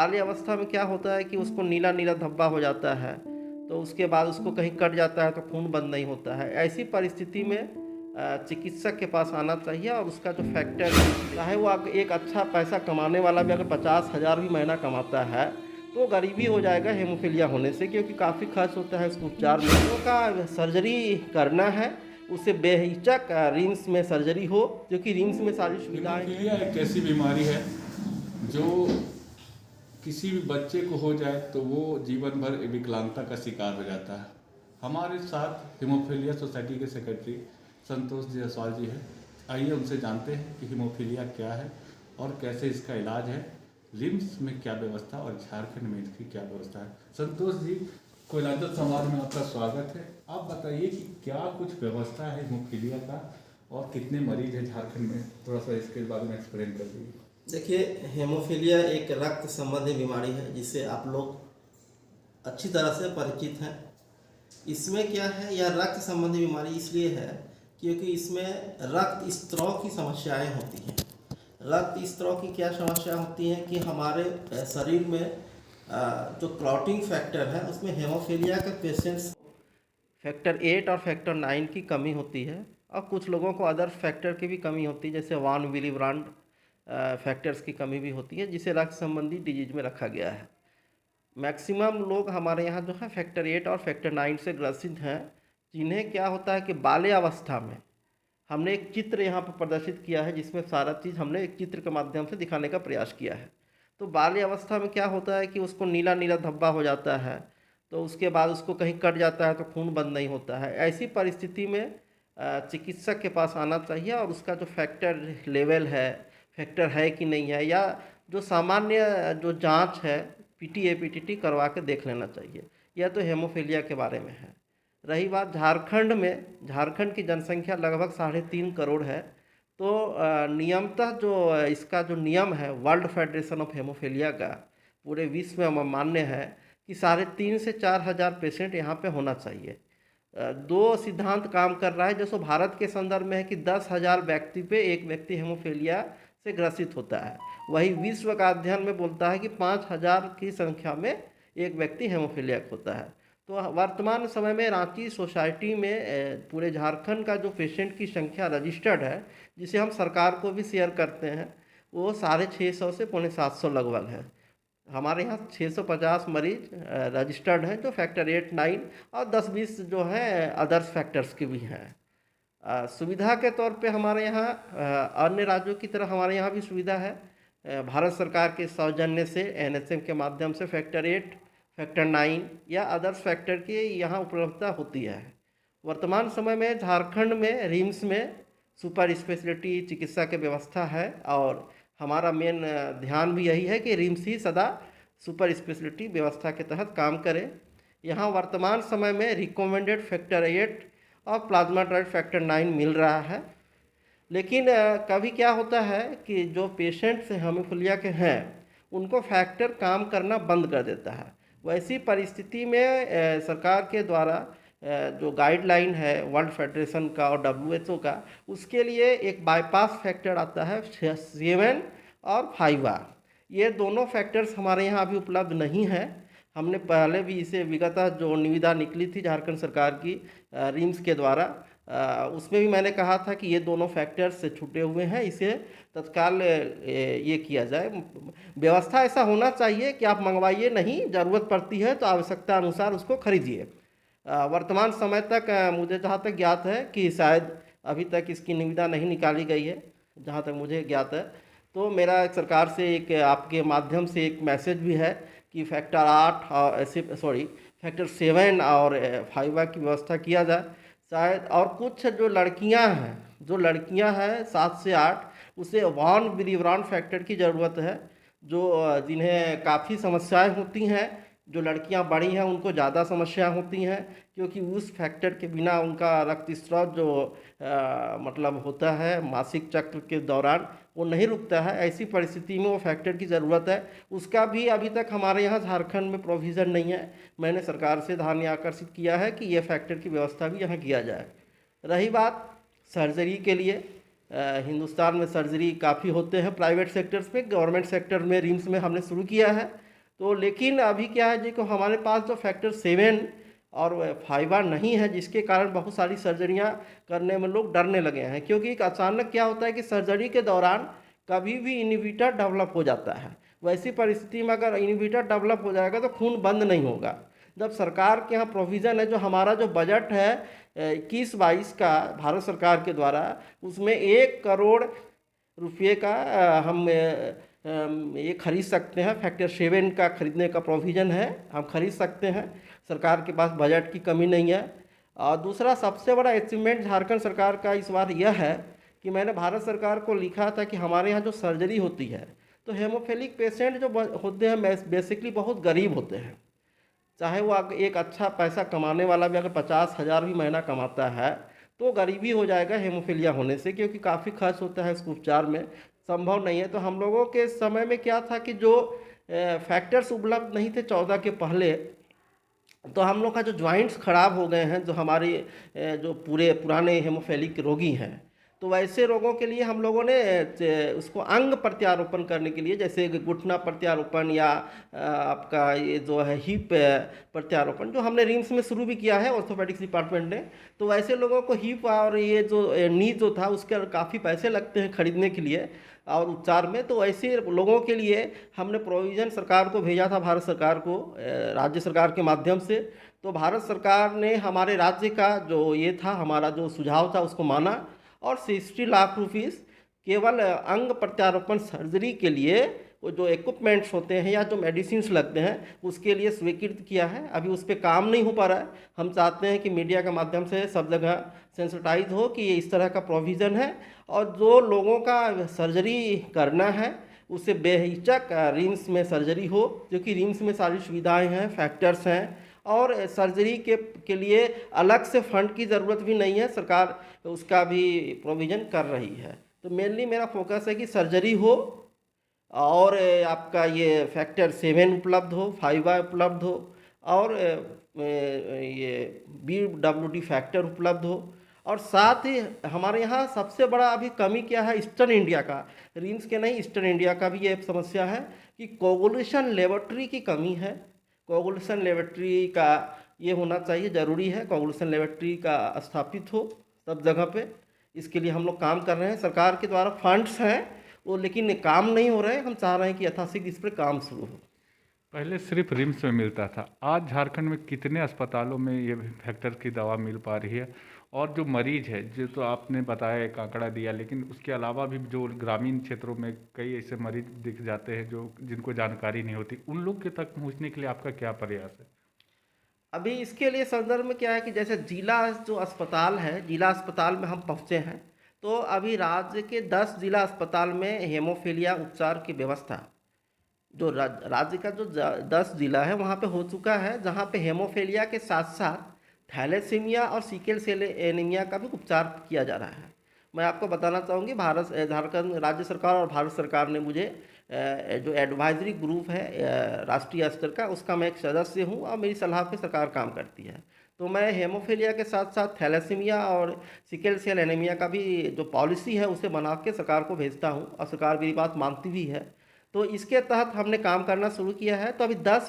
बाल्य अवस्था में क्या होता है कि उसको नीला नीला धब्बा हो जाता है, तो उसके बाद उसको कहीं कट जाता है तो खून बंद नहीं होता है। ऐसी परिस्थिति में चिकित्सक के पास आना चाहिए और उसका जो फैक्टर, चाहे वो आप एक अच्छा पैसा कमाने वाला भी अगर 50,000 भी महीना कमाता है तो गरीबी हो जाएगा हेमोफीलिया होने से, क्योंकि काफ़ी खर्च होता है उसको उपचार में। लोगों का सर्जरी करना है, उसे बेहिचक रिम्स में सर्जरी हो, क्योंकि रिम्स में सारी सुविधाएं हैं। हीमोफीलिया एक ऐसी बीमारी है जो किसी भी बच्चे को हो जाए तो वो जीवन भर विकलांगता का शिकार हो जाता है। हमारे साथ हीमोफीलिया सोसाइटी के सेक्रेटरी संतोष जायसवाल जी हैं। आइए उनसे जानते हैं कि हीमोफीलिया क्या है और कैसे इसका इलाज है, रिम्स में क्या व्यवस्था और झारखंड में इसकी क्या व्यवस्था है। संतोष जी, कोयलांचल समाज में आपका स्वागत है। आप बताइए कि क्या कुछ व्यवस्था है हीमोफीलिया का और कितने मरीज हैं झारखंड में, थोड़ा सा इसके बारे में एक्सप्लेन कर दीजिए। देखिए, हेमोफीलिया एक रक्त संबंधी बीमारी है जिससे आप लोग अच्छी तरह से परिचित हैं। इसमें क्या है, यह रक्त संबंधी बीमारी इसलिए है क्योंकि इसमें रक्त स्त्राव की समस्याएं होती हैं। रक्त स्त्राव की क्या समस्या होती है कि हमारे शरीर में जो क्लॉटिंग फैक्टर है उसमें हेमोफीलिया के पेशेंट्स फैक्टर 8 और फैक्टर 9 की कमी होती है, और कुछ लोगों को अदर फैक्टर की भी कमी होती है, जैसे वान विली ब्रांड फैक्टर्स की कमी भी होती है, जिसे रक्त संबंधी डिजीज में रखा गया है। मैक्सिमम लोग हमारे यहाँ जो है फैक्टर 8 और फैक्टर 9 से ग्रसित हैं, जिन्हें क्या होता है कि बाल्य अवस्था में, हमने एक चित्र यहाँ पर प्रदर्शित किया है जिसमें सारा चीज़ हमने एक चित्र के माध्यम से दिखाने का प्रयास किया है। तो बाल्य अवस्था में क्या होता है कि उसको नीला नीला धब्बा हो जाता है, तो उसके बाद उसको कहीं कट जाता है तो खून बंद नहीं होता है। ऐसी परिस्थिति में चिकित्सक के पास आना चाहिए और उसका जो फैक्टर लेवल है, फैक्टर है कि नहीं है, या जो सामान्य जो जांच है पीटीए पीटीटी करवा के देख लेना चाहिए। यह तो हेमोफीलिया के बारे में है। रही बात झारखंड में, झारखंड की जनसंख्या लगभग 3.5 करोड़ है। तो नियमतः जो इसका जो नियम है वर्ल्ड फेडरेशन ऑफ हेमोफीलिया का, पूरे विश्व में मान्य है कि 3.5 से 4 हज़ार पेशेंट यहाँ पे होना चाहिए। दो सिद्धांत काम कर रहा है। जैसे भारत के संदर्भ में है कि 10,000 व्यक्ति पे एक व्यक्ति हेमोफीलिया से ग्रसित होता है, वही विश्व का अध्ययन में बोलता है कि 5,000 की संख्या में एक व्यक्ति हेमोफीलिया होता है। तो वर्तमान समय में रांची सोसाइटी में पूरे झारखंड का जो पेशेंट की संख्या रजिस्टर्ड है, जिसे हम सरकार को भी शेयर करते हैं, वो 650 से 750 लगभग है। हमारे यहाँ 650 मरीज रजिस्टर्ड हैं जो फैक्टर 8, 9 और 10-20 जो है अदर्स फैक्टर्स के भी हैं। सुविधा के तौर पे हमारे यहाँ अन्य राज्यों की तरह हमारे यहाँ भी सुविधा है। भारत सरकार के सौजन्य से एनएचएम के माध्यम से फैक्टर 8, फैक्टर 9 या अदर्स फैक्टर की यहाँ उपलब्धता होती है। वर्तमान समय में झारखंड में रिम्स में सुपर स्पेशलिटी चिकित्सा की व्यवस्था है, और हमारा मेन ध्यान भी यही है कि रिम्स ही सदा सुपर स्पेशलिटी व्यवस्था के तहत काम करे। यहाँ वर्तमान समय में रिकमेंडेड फैक्टर 8 और प्लाज्मा ड्राइव फैक्टर 9 मिल रहा है। लेकिन कभी क्या होता है कि जो पेशेंट्स हेमोफीलिया के हैं उनको फैक्टर काम करना बंद कर देता है। वैसी परिस्थिति में सरकार के द्वारा जो गाइडलाइन है वर्ल्ड फेडरेशन का और WHO का, उसके लिए एक बाईपास फैक्टर आता है 7 और 5R। ये दोनों फैक्टर्स हमारे यहाँ अभी उपलब्ध नहीं है। हमने पहले भी इसे विगतः जो निविदा निकली थी झारखंड सरकार की रिम्स के द्वारा, उसमें भी मैंने कहा था कि ये दोनों फैक्टर्स छूटे हुए हैं, इसे तत्काल ये किया जाए। व्यवस्था ऐसा होना चाहिए कि आप मंगवाइए नहीं, ज़रूरत पड़ती है तो आवश्यकता अनुसार उसको खरीदिए। वर्तमान समय तक मुझे जहाँ तक ज्ञात है कि शायद अभी तक इसकी निविदा नहीं निकाली गई है, जहाँ तक मुझे ज्ञात है। तो मेरा सरकार से एक आपके माध्यम से एक मैसेज भी है कि फैक्टर 8 और फैक्टर 7 और 5 की व्यवस्था किया जाए शायद। और कुछ जो लड़कियां हैं 7 से 8, उसे वान विली-ब्रॉड फैक्टर की ज़रूरत है, जो जिन्हें काफ़ी समस्याएं होती हैं। जो लड़कियां बड़ी हैं उनको ज़्यादा समस्याएं होती हैं, क्योंकि उस फैक्टर के बिना उनका रक्तस्राव जो मतलब होता है मासिक चक्र के दौरान, वो नहीं रुकता है। ऐसी परिस्थिति में वो फैक्टर की ज़रूरत है। उसका भी अभी तक हमारे यहाँ झारखंड में प्रोविज़न नहीं है। मैंने सरकार से ध्यान आकर्षित किया है कि ये फैक्टर की व्यवस्था भी यहाँ किया जाए। रही बात सर्जरी के लिए, हिंदुस्तान में सर्जरी काफ़ी होते हैं प्राइवेट सेक्टर्स में। गवर्नमेंट सेक्टर में रिम्स में हमने शुरू किया है, तो लेकिन अभी क्या है जी, को हमारे पास जो फैक्टर 7 और 5 नहीं है, जिसके कारण बहुत सारी सर्जरियां करने में लोग डरने लगे हैं। क्योंकि अचानक क्या होता है कि सर्जरी के दौरान कभी भी इनहिबिटर डेवलप हो जाता है। वैसी परिस्थिति में अगर इनहिबिटर डेवलप हो जाएगा तो खून बंद नहीं होगा। जब सरकार के यहाँ प्रोविज़न है, जो हमारा जो बजट है 21-22 का भारत सरकार के द्वारा, उसमें 1 करोड़ रुपये का हम ये खरीद सकते हैं। फैक्टर 7 का खरीदने का प्रोविज़न है, हम खरीद सकते हैं। सरकार के पास बजट की कमी नहीं है। और दूसरा सबसे बड़ा अचीवमेंट झारखंड सरकार का इस बार यह है कि मैंने भारत सरकार को लिखा था कि हमारे यहाँ जो सर्जरी होती है, तो हेमोफिलिक पेशेंट जो होते हैं बेसिकली बहुत गरीब होते हैं। चाहे वो एक अच्छा पैसा कमाने वाला भी अगर 50,000 भी महीना कमाता है तो गरीबी हो जाएगा हेमोफीलिया होने से, क्योंकि काफ़ी खर्च होता है इसको उपचार में, संभव नहीं है। तो हम लोगों के समय में क्या था कि जो फैक्टर्स उपलब्ध नहीं थे 14 के पहले, तो हम लोग का जो जॉइंट्स खराब हो गए हैं, जो हमारे जो पुराने हेमोफेलिक रोगी हैं, तो वैसे रोगों के लिए हम लोगों ने उसको अंग प्रत्यारोपण करने के लिए, जैसे घुटना प्रत्यारोपण या आपका ये जो है हिप प्रत्यारोपण, जो हमने रिम्स में शुरू भी किया है ऑर्थोपेडिक्स डिपार्टमेंट ने। तो वैसे लोगों को हिप और ये जो नी जो था उसके काफ़ी पैसे लगते हैं खरीदने के लिए और उपचार में, तो ऐसे लोगों के लिए हमने प्रोविज़न सरकार को भेजा था, भारत सरकार को, राज्य सरकार के माध्यम से। तो भारत सरकार ने हमारे राज्य का जो ये था, हमारा जो सुझाव था, उसको माना और 60 लाख रुपीस केवल अंग प्रत्यारोपण सर्जरी के लिए वो जो इक्विपमेंट्स होते हैं या जो मेडिसिन्स लगते हैं उसके लिए स्वीकृत किया है। अभी उस पर काम नहीं हो पा रहा है। हम चाहते हैं कि मीडिया के माध्यम से सब जगह सेंसिटाइज हो कि ये इस तरह का प्रोविज़न है, और जो लोगों का सर्जरी करना है उससे बेहिचक रिम्स में सर्जरी हो, क्योंकि रिम्स में सारी सुविधाएं हैं, फैक्टर्स हैं, और सर्जरी के लिए अलग से फंड की ज़रूरत भी नहीं है। सरकार उसका भी प्रोविज़न कर रही है। तो मेनली मेरा फोकस है कि सर्जरी हो और आपका ये फैक्टर 7 उपलब्ध हो, 5 उपलब्ध हो, और ये BWD फैक्टर उपलब्ध हो। और साथ ही हमारे यहाँ सबसे बड़ा अभी कमी क्या है, ईस्टर्न इंडिया का, रिम्स के नहीं, ईस्टर्न इंडिया का भी ये समस्या है कि कोगुलेशन लेबोरेटरी की कमी है। कोगुलेशन लेबोरेटरी का ये होना चाहिए, ज़रूरी है कोगुलेशन लेबोरेटरी का स्थापित हो सब जगह पे। इसके लिए हम लोग काम कर रहे हैं, सरकार के द्वारा फंड्स हैं वो, लेकिन काम नहीं हो रहे हैं। हम चाह रहे हैं कि यथाशीघ्र इस पर काम शुरू हो। पहले सिर्फ रिम्स में मिलता था, आज झारखंड में कितने अस्पतालों में ये फैक्टर की दवा मिल पा रही है? और जो मरीज है, जो तो आपने बताया एक आंकड़ा दिया, लेकिन उसके अलावा भी जो ग्रामीण क्षेत्रों में कई ऐसे मरीज दिख जाते हैं जो जिनको जानकारी नहीं होती, उन लोग के तक पहुंचने के लिए आपका क्या प्रयास है? अभी इसके लिए संदर्भ में क्या है कि जैसे जिला जो अस्पताल है, जिला अस्पताल में हम पहुँचे हैं, तो अभी राज्य के 10 जिला अस्पताल में हेमोफीलिया उपचार की व्यवस्था, जो राज्य का जो 10 जिला है वहाँ पे हो चुका है, जहाँ पे हेमोफीलिया के साथ साथ थैलेसीमिया और सिकल सेल एनीमिया का भी उपचार किया जा रहा है। मैं आपको बताना चाहूँगी, झारखंड राज्य सरकार और भारत सरकार ने मुझे जो एडवाइजरी ग्रुप है राष्ट्रीय स्तर का, उसका मैं एक सदस्य हूँ और मेरी सलाह पे सरकार काम करती है। तो मैं हेमोफीलिया के साथ साथ थैलेसीमिया और सिकल सेल एनीमिया का भी जो पॉलिसी है उसे बना के सरकार को भेजता हूँ, और सरकार मेरी बात मानती भी है। तो इसके तहत हमने काम करना शुरू किया है। तो अभी 10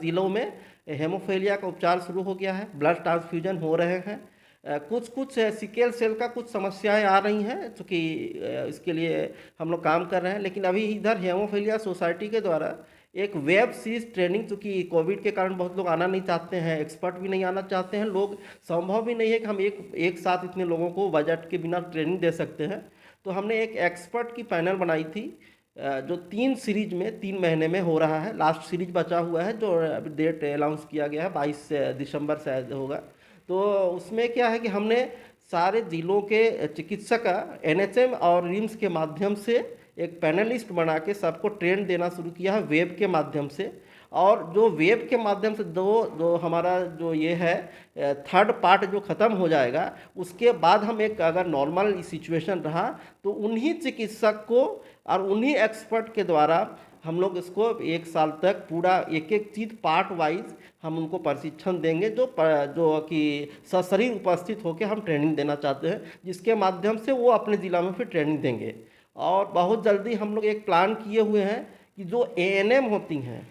जिलों में हेमोफीलिया का उपचार शुरू हो गया है, ब्लड ट्रांसफ्यूजन हो रहे हैं। कुछ सिकल सेल का कुछ समस्याएं आ रही हैं, चूँकि इसके लिए हम लोग काम कर रहे हैं। लेकिन अभी इधर हेमोफीलिया सोसाइटी के द्वारा एक वेब सीरीज ट्रेनिंग, चूँकि कोविड के कारण बहुत लोग आना नहीं चाहते हैं, एक्सपर्ट भी नहीं आना चाहते हैं, लोग संभव भी नहीं है कि हम एक साथ इतने लोगों को बजट के बिना ट्रेनिंग दे सकते हैं। तो हमने एक एक्सपर्ट की पैनल बनाई थी, जो 3 सीरीज में 3 महीने में हो रहा है। लास्ट सीरीज बचा हुआ है जो अभी डेट अनाउंस किया गया है, 22 दिसंबर शायद होगा। तो उसमें क्या है कि हमने सारे जिलों के चिकित्सक NHM और रिम्स के माध्यम से एक पैनलिस्ट बना के सबको ट्रेन देना शुरू किया है वेब के माध्यम से। और जो वेब के माध्यम से जो हमारा जो ये है 3rd पार्ट जो ख़त्म हो जाएगा, उसके बाद हम एक अगर नॉर्मल सिचुएशन रहा तो उन्हीं चिकित्सक को और उन्हीं एक्सपर्ट के द्वारा हम लोग इसको 1 साल तक पूरा एक चीज़ पार्ट वाइज हम उनको प्रशिक्षण देंगे, जो कि सशरीर उपस्थित होकर हम ट्रेनिंग देना चाहते हैं, जिसके माध्यम से वो अपने ज़िला में फिर ट्रेनिंग देंगे। और बहुत जल्दी हम लोग एक प्लान किए हुए हैं कि जो ANM होती हैं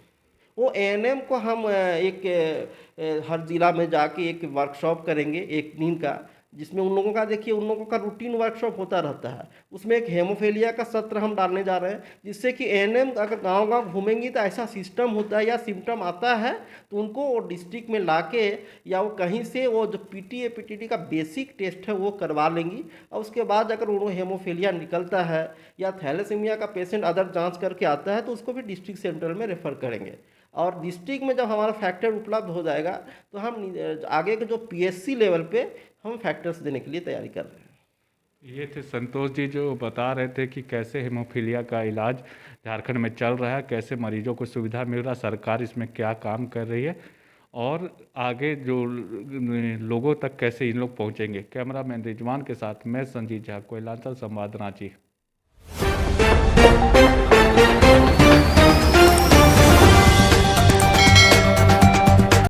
वो एएनएम को हम हर ज़िला में जाके एक वर्कशॉप करेंगे 1 दिन का, जिसमें उन लोगों का देखिए उन लोगों का रूटीन वर्कशॉप होता रहता है। उसमें एक हेमोफीलिया का सत्र हम डालने जा रहे हैं, जिससे कि एएनएम अगर गांव गांव घूमेंगी तो ऐसा सिस्टम होता है या सिम्टम आता है तो उनको वो डिस्ट्रिक्ट में लाके या वो कहीं से वो जो पीटीए पीटीटी का बेसिक टेस्ट है वो करवा लेंगी। और उसके बाद अगर उनको हेमोफीलिया निकलता है या थैलेसीमिया का पेशेंट अदर जांच करके आता है तो उसको भी डिस्ट्रिक्ट सेंटर में रेफ़र करेंगे। और डिस्ट्रिक्ट में जब हमारा फैक्टर उपलब्ध हो जाएगा तो हम आगे के जो पीएससी लेवल पे हम फैक्टर्स देने के लिए तैयारी कर रहे हैं। ये थे संतोष जी जो बता रहे थे कि कैसे हेमोफीलिया का इलाज झारखंड में चल रहा है, कैसे मरीजों को सुविधा मिल रहा है, सरकार इसमें क्या काम कर रही है और आगे जो लोगों तक कैसे इन लोग पहुंचेंगे। कैमरामैन रिजवान के साथ मैं संजीत झा, कोयलांचल संवाद, रांची।